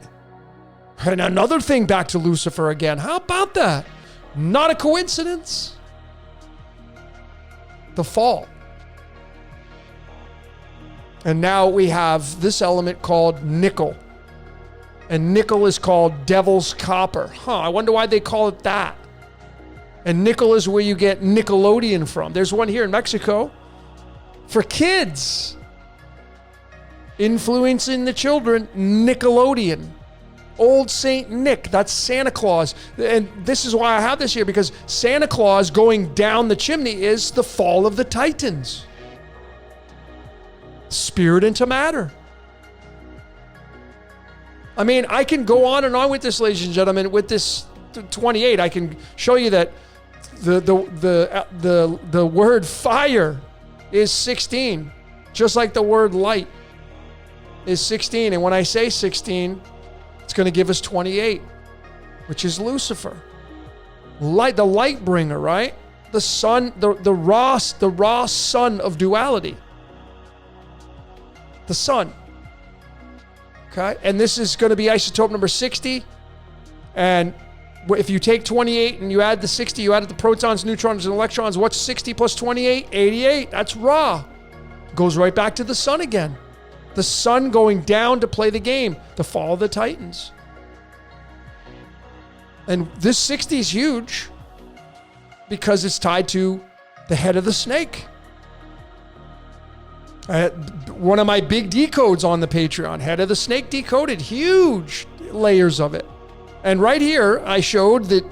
And another thing back to Lucifer again. How about that? Not a coincidence. The fall. And now we have this element called nickel. And nickel is called devil's copper. I wonder why they call it that. And nickel is where you get Nickelodeon from. There's one here in Mexico for kids. influencing the children, Nickelodeon. Old Saint Nick, that's Santa Claus. And this is why I have this here, because Santa Claus going down the chimney is the fall of the Titans. Spirit into matter. I mean, I can go on and on with this, ladies and gentlemen. With this 28, I can show you that the word fire is 16, just like the word light is 16. And when I say 16, it's going to give us 28, which is Lucifer. Light, the light bringer, right? The sun, the raw sun of duality. The sun. Okay? And this is going to be isotope number 60. And if you take 28 and you add the 60, you add the protons, neutrons, and electrons, what's 60 plus 28? 88. That's Ra. Goes right back to the sun again. The sun going down to play the game. The fall of the Titans. And this 60 is huge because it's tied to the head of the snake. One of my big decodes on the Patreon, head of the snake decoded, huge layers of it. And right here, I showed that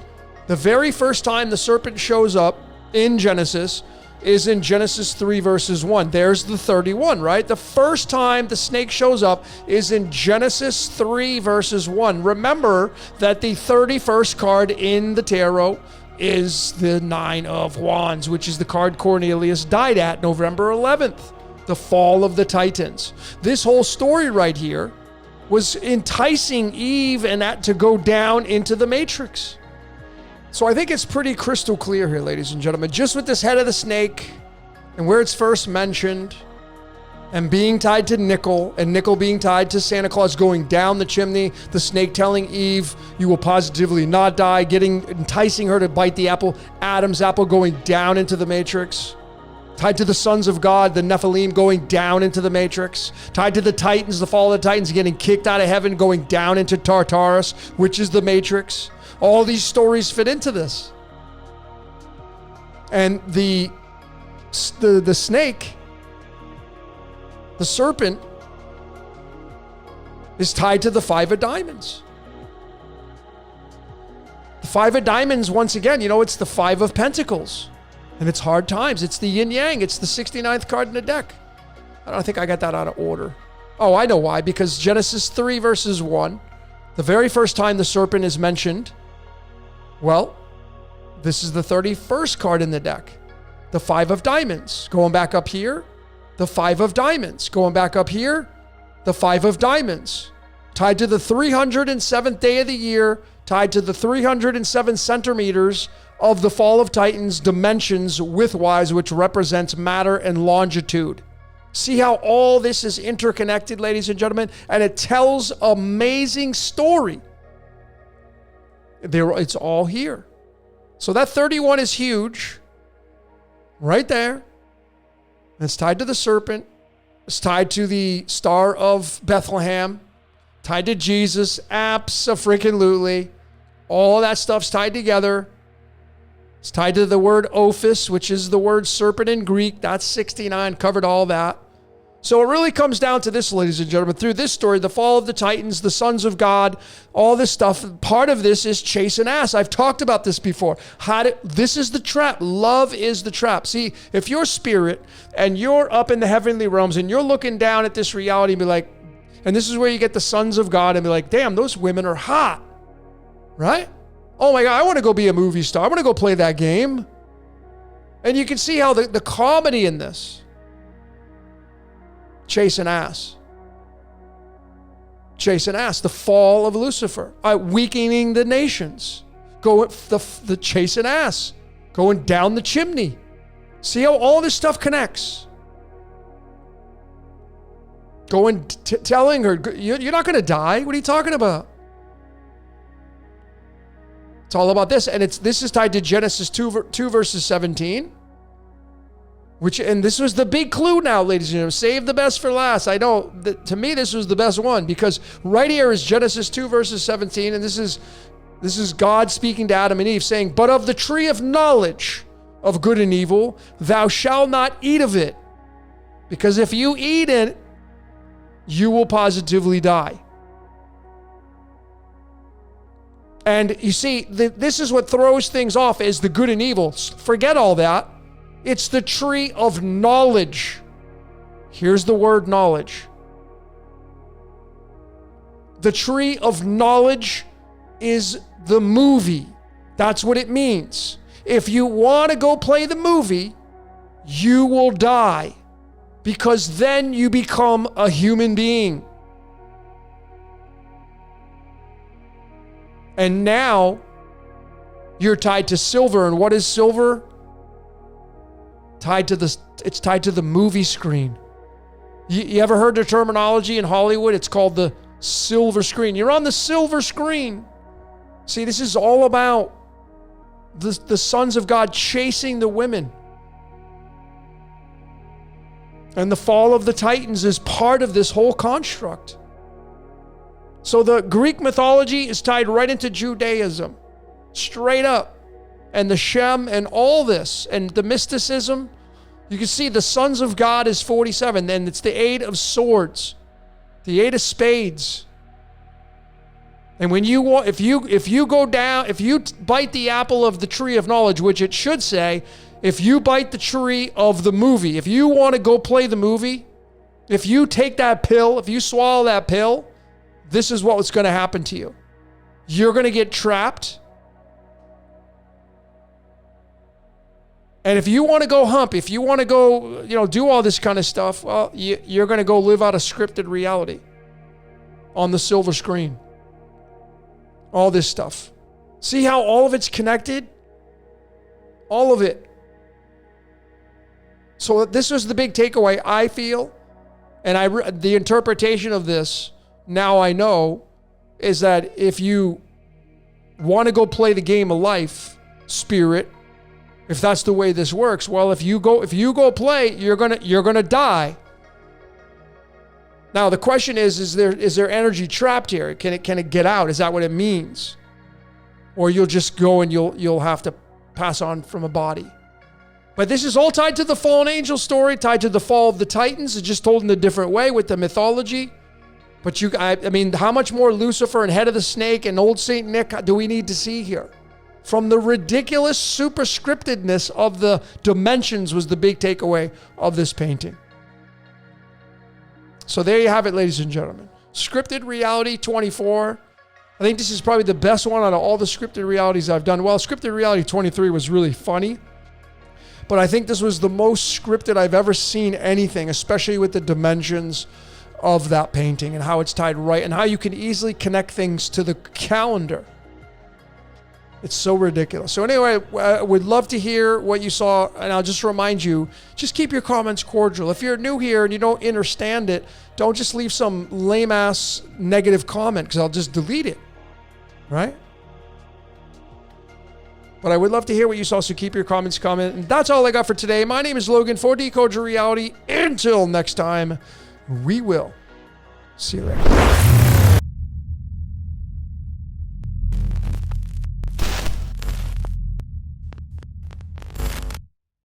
the very first time the serpent shows up in Genesis is in Genesis 3 verses 1. There's the 31, right? The first time the snake shows up is in Genesis 3 verses 1. Remember that the 31st card in the tarot is the 9 of Wands, which is the card Cornelius died at November 11th. The fall of the Titans. This whole story right here was enticing Eve and that to go down into the matrix. So I think it's pretty crystal clear here, ladies and gentlemen, just with this head of the snake and where it's first mentioned and being tied to nickel and nickel being tied to Santa Claus going down the chimney, the snake telling Eve, you will positively not die, enticing her to bite the apple, Adam's apple going down into the matrix. Tied to the sons of God, the Nephilim going down into the matrix. Tied to the Titans, the fall of the Titans getting kicked out of heaven, going down into Tartarus, which is the matrix. All these stories fit into this. And the snake, the serpent, is tied to the 5 of diamonds. The 5 of diamonds, once again, it's the 5 of pentacles. And it's hard times. It's the yin yang. It's the 69th card in the deck. I don't think I got that out of order. Oh, I know why. Because Genesis 3 verses 1, the very first time the serpent is mentioned, well, this is the 31st card in the deck. The 5 of diamonds. Going back up here, the 5 of diamonds. Going back up here, the 5 of diamonds. Tied to the 307th day of the year, tied to the 307 centimeters of the fall of Titans, dimensions widthwise, which represents matter and longitude. See how all this is interconnected, ladies and gentlemen? And it tells amazing story. It's all here. So that 31 is huge. Right there. It's tied to the serpent. It's tied to the Star of Bethlehem. Tied to Jesus. Abso-freaking-lutely. All that stuff's tied together. It's tied to the word ophis, which is the word serpent in Greek. That's 69, covered all that. So it really comes down to this, ladies and gentlemen. Through this story, the fall of the Titans, the sons of God, all this stuff, part of this is chase and ask. I've talked about this before. This is the trap. Love is the trap. See, if you're spirit and you're up in the heavenly realms and you're looking down at this reality and be like, and this is where you get the sons of God and be like, damn, those women are hot, right? Oh my God, I want to go be a movie star. I want to go play that game. And you can see how the comedy in this. Chase and ass. Chase and ass. The fall of Lucifer. Weakening the nations. The chase and ass. Going down the chimney. See how all this stuff connects. Telling her, you're not going to die. What are you talking about? It's all about this. And this is tied to Genesis 2 verses 17. And this was the big clue now, ladies and gentlemen. Save the best for last. I know that to me, this was the best one because right here is Genesis 2 verses 17. And this is God speaking to Adam and Eve saying, but of the tree of knowledge of good and evil, thou shalt not eat of it. Because if you eat it, you will positively die. And you see, this is what throws things off, is the good and evil. Forget all that. It's the tree of knowledge. Here's the word knowledge. The tree of knowledge is the movie. That's what it means. If you want to go play the movie, you will die, because then you become a human being. And now you're tied to silver. And what is silver? It's tied to the movie screen. You ever heard the terminology in Hollywood? It's called the silver screen. You're on the silver screen. See, this is all about the sons of God chasing the women. And the fall of the Titans is part of this whole construct. So the Greek mythology is tied right into Judaism, straight up. And the Shem and all this, and the mysticism. You can see the sons of God is 47. Then it's the 8 of swords, the 8 of spades. And when if you go down, if you bite the apple of the tree of knowledge, which it should say, if you bite the tree of the movie, if you want to go play the movie, if you take that pill, if you swallow that pill, this is what's going to happen to you. You're going to get trapped. And if you want to go hump, if you want to go, do all this kind of stuff, well, you're going to go live out a scripted reality on the silver screen. All this stuff. See how all of it's connected? All of it. So this was the big takeaway, I feel, and the interpretation of this, now I know, is that if you want to go play the game of life, spirit, if that's the way this works, well, if you go play, you're gonna die. Now the question is there energy trapped here? Can it get out? Is that what it means? Or you'll just go and you'll have to pass on from a body. But this is all tied to the fallen angel story, tied to the fall of the Titans. It's just told in a different way with the mythology. But how much more Lucifer and head of the snake and old Saint Nick do we need to see here? From the ridiculous superscriptedness of the dimensions was the big takeaway of this painting. So there you have it, ladies and gentlemen. Scripted Reality 24. I think this is probably the best one out of all the scripted realities I've done. Well, Scripted Reality 23 was really funny. But I think this was the most scripted I've ever seen anything, especially with the dimensions of that painting and how it's tied right and how you can easily connect things to the calendar. It's so ridiculous. So anyway, I would love to hear what you saw. And I'll just remind you, just keep your comments cordial. If you're new here and you don't understand it, don't just leave some lame-ass negative comment, because I'll just delete it. Right? But I would love to hear what you saw, so keep your comments coming. And that's all I got for today. My name is Logan for Decode Your Reality. Until next time, we will see you later.